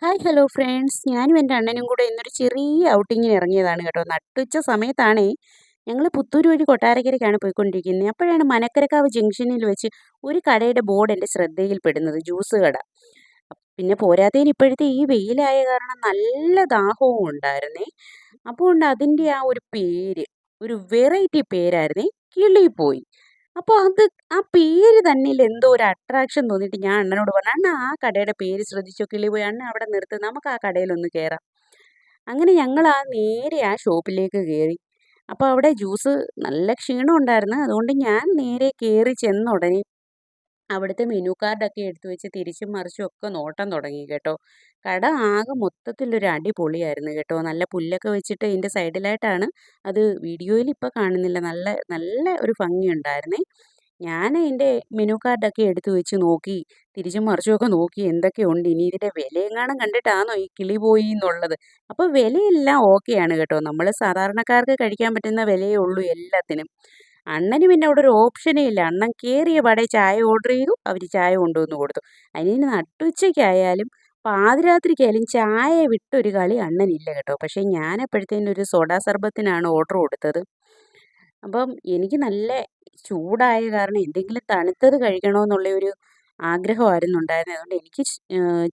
Hi hello friends, ഞാനും എൻ്റെ അണ്ണനും കൂടെ ഇന്നൊരു ചെറിയ ഔട്ടിങ്ങിന് ഇറങ്ങിയതാണ് കേട്ടോ. നട്ടുച്ച സമയത്താണേ. ഞങ്ങൾ പുത്തൂർ വഴി കൊട്ടാരക്കരയ്ക്കാണ് പോയിക്കൊണ്ടിരിക്കുന്നത്. അപ്പോഴാണ് മനക്കരക്കാവ് ജംഗ്ഷനിൽ വെച്ച് ഒരു കടയുടെ ബോർഡ് എൻ്റെ ശ്രദ്ധയിൽപ്പെടുന്നത്, ജ്യൂസ് കട. പിന്നെ പോരാത്തതിന് ഇപ്പോഴത്തെ ഈ വെയിലായ കാരണം നല്ല ദാഹവും ഉണ്ടായിരുന്നേ. അപ്പോൾ ഉണ്ട് അതിൻ്റെ ആ ഒരു പേര്, ഒരു വെറൈറ്റി പേരായിരുന്നേ, കിളിപോയി. അപ്പോൾ ആ പേര് തന്നിൽ എന്തോ ഒരു അട്രാക്ഷൻ തോന്നിയിട്ട് ഞാൻ അണ്ണനോട് പറഞ്ഞു, "അണ്ണാ ആ കടയുടെ പേര് ശ്രദ്ധിച്ചോ, കിളിപോയി. അണ്ണ അവിടെ നിർത്ത്, നമുക്ക് ആ കടയിലൊന്ന് കയറാം." അങ്ങനെ ഞങ്ങൾ നേരെ ആ ഷോപ്പിലേക്ക് കയറി. അപ്പോൾ അവിടെ ജ്യൂസ് നല്ല ക്ഷീണം ഉണ്ടായിരുന്നു. അതുകൊണ്ട് ഞാൻ നേരെ കയറി ചെന്ന ഉടനെ അവിടുത്തെ മെനു കാർഡൊക്കെ എടുത്തു വെച്ച് തിരിച്ചും മറിച്ചും ഒക്കെ നോട്ടം തുടങ്ങി കേട്ടോ. കട ആകെ മൊത്തത്തിലൊരു അടിപൊളിയായിരുന്നു കേട്ടോ. നല്ല പുല്ലൊക്കെ വെച്ചിട്ട് ഇതിൻ്റെ സൈഡിലായിട്ടാണ്. അത് വീഡിയോയിൽ ഇപ്പോൾ കാണുന്നില്ല. നല്ല നല്ല ഒരു ഭംഗിയുണ്ടായിരുന്നേ. ഞാൻ ഇതിൻ്റെ മെനു കാർഡൊക്കെ എടുത്തു വെച്ച് നോക്കി, തിരിച്ചും മറിച്ചും ഒക്കെ നോക്കി എന്തൊക്കെയുണ്ട്. ഇനി ഇതിൻ്റെ വിലയെങ്ങാനും കണ്ടിട്ടാണോ ഈ കിളി പോയി എന്നുള്ളത്. അപ്പോൾ വിലയെല്ലാം ഓക്കെയാണ് കേട്ടോ. നമ്മൾ സാധാരണക്കാർക്ക് കഴിക്കാൻ പറ്റുന്ന വിലയേ ഉള്ളൂ എല്ലാത്തിനും. അണ്ണന് പിന്നെ അവിടെ ഒരു ഓപ്ഷനേ ഇല്ല. അണ്ണൻ കയറിയ പാടെ ചായ ഓർഡർ ചെയ്തു. അവർ ചായ കൊണ്ടുവന്ന് കൊടുത്തു. അതിന് നട്ടുച്ചയ്ക്കായാലും പാതിരാത്രിക്കായാലും ചായ വിട്ടൊരു കളി അണ്ണനില്ല കേട്ടോ. പക്ഷേ ഞാനപ്പോഴത്തേനും ഒരു സോഡാ സർബത്തിനാണ് ഓർഡർ കൊടുത്തത്. അപ്പം എനിക്ക് നല്ല ചൂടായ കാരണം എന്തെങ്കിലും തണുത്തത് കഴിക്കണമെന്നുള്ള ഒരു ആഗ്രഹമായിരുന്നു ഉണ്ടായിരുന്നത്. അതുകൊണ്ട് എനിക്ക്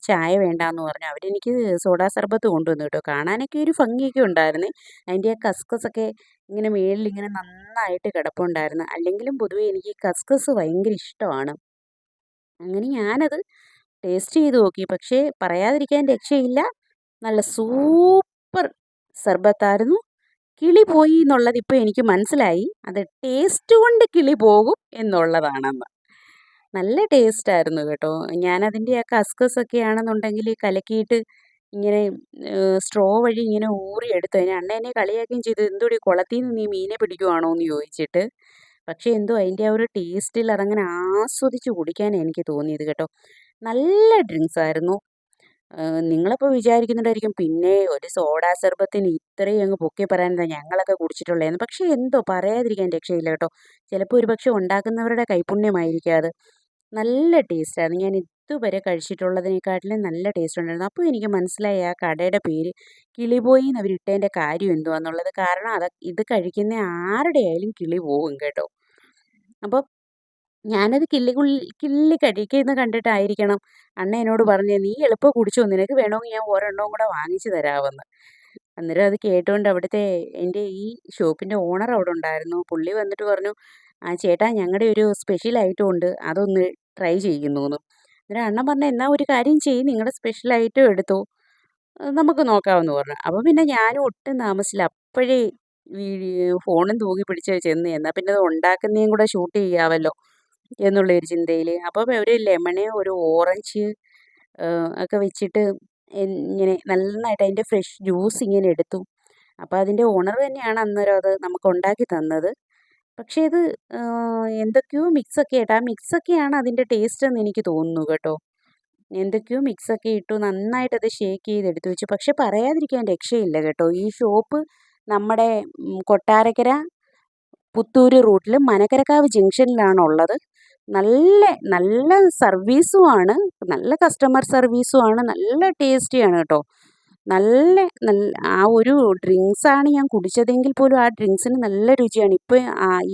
ചായ വേണ്ടാന്ന് പറഞ്ഞു. അവരെനിക്ക് സോഡാ സർബത്ത് കൊണ്ടുവന്നു കേട്ടോ. കാണാനൊക്കെ ഒരു ഭംഗിയൊക്കെ ഉണ്ടായിരുന്നേ. അതിൻ്റെ ആ കസ്കസൊക്കെ ഇങ്ങനെ മേളിലിങ്ങനെ നന്നായിട്ട് കിടപ്പുണ്ടായിരുന്നു. അല്ലെങ്കിലും പൊതുവേ എനിക്ക് കസ്കസ് ഭയങ്കര ഇഷ്ടമാണ്. അങ്ങനെ ഞാനത് ടേസ്റ്റ് ചെയ്ത് നോക്കി. പക്ഷേ പറയാതിരിക്കാൻ രക്ഷയില്ല. നല്ല സൂപ്പർ സർബത്തായിരുന്നു. കിളി പോയി എന്നുള്ളത് ഇപ്പോൾ എനിക്ക് മനസ്സിലായി. അത് ടേസ്റ്റ് കൊണ്ട് കിളി പോകും എന്നുള്ളതാണെന്ന്. നല്ല ടേസ്റ്റായിരുന്നു കേട്ടോ. ഞാനതിൻ്റെ ആ കസ്കസൊക്കെ ആണെന്നുണ്ടെങ്കിൽ കലക്കിയിട്ട് ഇങ്ങനെ സ്ട്രോ വഴി ഇങ്ങനെ ഊറിയെടുത്തു. അതിന് അണ്ണ എന്നെ കളിയാക്കുകയും ചെയ്തു, "എന്തുവാടീ കുളത്തിൽ നിന്ന് നീ മീനെ പിടിക്കുവാണോ?" എന്ന് ചോദിച്ചിട്ട്. പക്ഷേ എന്തോ അതിൻ്റെ ആ ഒരു ടേസ്റ്റിൽ അതങ്ങനെ ആസ്വദിച്ച് കുടിക്കാനാണ് എനിക്ക് തോന്നിയത് കേട്ടോ. നല്ല ഡ്രിങ്ക്സ് ആയിരുന്നു. നിങ്ങളപ്പോൾ വിചാരിക്കുന്നുണ്ടായിരിക്കും, പിന്നെ ഒരു സോഡാ സർബത്തിന് ഇത്രയും അങ്ങ് പൊക്കി പറയാനെന്താ, ഞങ്ങളൊക്കെ കുടിച്ചിട്ടുള്ളതെന്ന്. പക്ഷേ എന്തോ പറയാതിരിക്കാൻ രക്ഷയില്ല കേട്ടോ. ചിലപ്പോൾ ഒരുപക്ഷെ ഉണ്ടാക്കുന്നവരുടെ കൈപ്പുണ്യമായിരിക്കാം അത്. നല്ല ടേസ്റ്റായിരുന്നു. ഞാൻ ഇതുവരെ കഴിച്ചിട്ടുള്ളതിനെക്കാട്ടിലും നല്ല ടേസ്റ്റ് ഉണ്ടായിരുന്നു. അപ്പോൾ എനിക്ക് മനസ്സിലായി ആ കടയുടെ പേര് കിളിപോയി എന്ന് അവരിട്ടതിൻ്റെ കാര്യം എന്തുവാന്നുള്ളത്. കാരണം ഇത് കഴിക്കുന്ന ആരുടെ ആയാലും കിളി പോകും കേട്ടോ. അപ്പോൾ ഞാനത് കിള്ളി കഴിക്കുന്നത് കണ്ടിട്ടായിരിക്കണം അണ്ണ എന്നോട് പറഞ്ഞത്, "നീ എളുപ്പം കുടിച്ചോ, നിനക്ക് വേണമെങ്കിൽ ഞാൻ ഒരെണ്ണവും കൂടെ വാങ്ങിച്ചു തരാമെന്ന്." അന്നേരം അത് കേട്ടുകൊണ്ട് അവിടുത്തെ എൻ്റെ ഈ ഷോപ്പിൻ്റെ ഓണർ അവിടെ ഉണ്ടായിരുന്നു. പുള്ളി വന്നിട്ട് പറഞ്ഞു, "ആ ചേട്ടാ, ഞങ്ങളുടെ ഒരു സ്പെഷ്യൽ ഐറ്റം ഉണ്ട്, അതൊന്ന് ട്രൈ ചെയ്യുന്നൂന്ന്." അന്നേരം അണ്ണൻ പറഞ്ഞു, "എന്നാ ഒരു കാര്യം ചെയ്യ്, നിങ്ങളുടെ സ്പെഷ്യൽ ഐറ്റം എടുത്തോ, നമുക്ക് നോക്കാമെന്ന്" പറഞ്ഞു. അപ്പോൾ പിന്നെ ഞാനും ഒട്ടും താമസിച്ചില്ല. അപ്പോഴേ ഫോണും തൂക്കി പിടിച്ച് ചെന്ന്, എന്നാൽ പിന്നെ അത് ഉണ്ടാക്കുന്നതും കൂടെ ഷൂട്ട് ചെയ്യാമല്ലോ എന്നുള്ളൊരു ചിന്തയിൽ. അപ്പോൾ ഒരു ലെമണ്, ഒരു ഓറഞ്ച് ഒക്കെ വെച്ചിട്ട് ഇങ്ങനെ നന്നായിട്ട് അതിൻ്റെ ഫ്രഷ് ജ്യൂസ് ഇങ്ങനെ എടുത്തു. അപ്പോൾ അതിൻ്റെ ഓണർ തന്നെയാണ് അന്നേരം അത് നമുക്ക് ഉണ്ടാക്കി തന്നത്. പക്ഷേ ഇത് എന്തൊക്കെയോ മിക്സൊക്കെ ആയിട്ട്, ആ മിക്സൊക്കെയാണ് അതിൻ്റെ ടേസ്റ്റ് എന്ന് എനിക്ക് തോന്നുന്നു കേട്ടോ. എന്തൊക്കെയോ മിക്സൊക്കെ ഇട്ടു നന്നായിട്ടത് ഷേക്ക് ചെയ്ത് എടുത്തു വെച്ചു. പക്ഷെ പറയാതിരിക്കാൻ രക്ഷയില്ല കേട്ടോ. ഈ ഷോപ്പ് നമ്മുടെ കൊട്ടാരക്കര പുത്തൂര് റൂട്ടിൽ മനക്കരക്കാവ് ജംഗ്ഷനിലാണുള്ളത്. നല്ല നല്ല സർവീസുമാണ്. നല്ല കസ്റ്റമർ സർവീസുമാണ്. നല്ല ടേസ്റ്റിയാണ് കേട്ടോ. നല്ല നല്ല ആ ഒരു ഡ്രിങ്ക്സാണ് ഞാൻ കുടിച്ചതെങ്കിൽ പോലും ആ ഡ്രിങ്ക്സിന് നല്ല രുചിയാണ്. ഇപ്പോൾ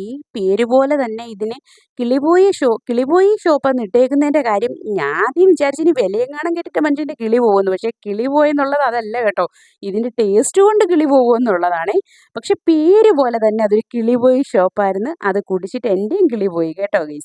ഈ പേര് പോലെ തന്നെ ഇതിന് കിളിപോയി ഷോപ്പെന്ന് ഇട്ടേക്കുന്നതിൻ്റെ കാര്യം ഞാൻ ആദ്യം വിചാരിച്ചു ഇനി വിലയെങ്ങാനും കേട്ടിട്ട് മനുഷ്യൻ്റെ കിളി പോകുമെന്ന്. പക്ഷേ കിളി പോയെന്നുള്ളത് അതല്ല കേട്ടോ. ഇതിൻ്റെ ടേസ്റ്റ് കൊണ്ട് കിളി പോകുമെന്നുള്ളതാണേ. പക്ഷെ പേര് പോലെ തന്നെ അതൊരു കിളിപോയി ഷോപ്പായിരുന്നു. അത് കുടിച്ചിട്ട് എൻ്റെയും കിളി പോയി കേട്ടോ ഗയ്സ്.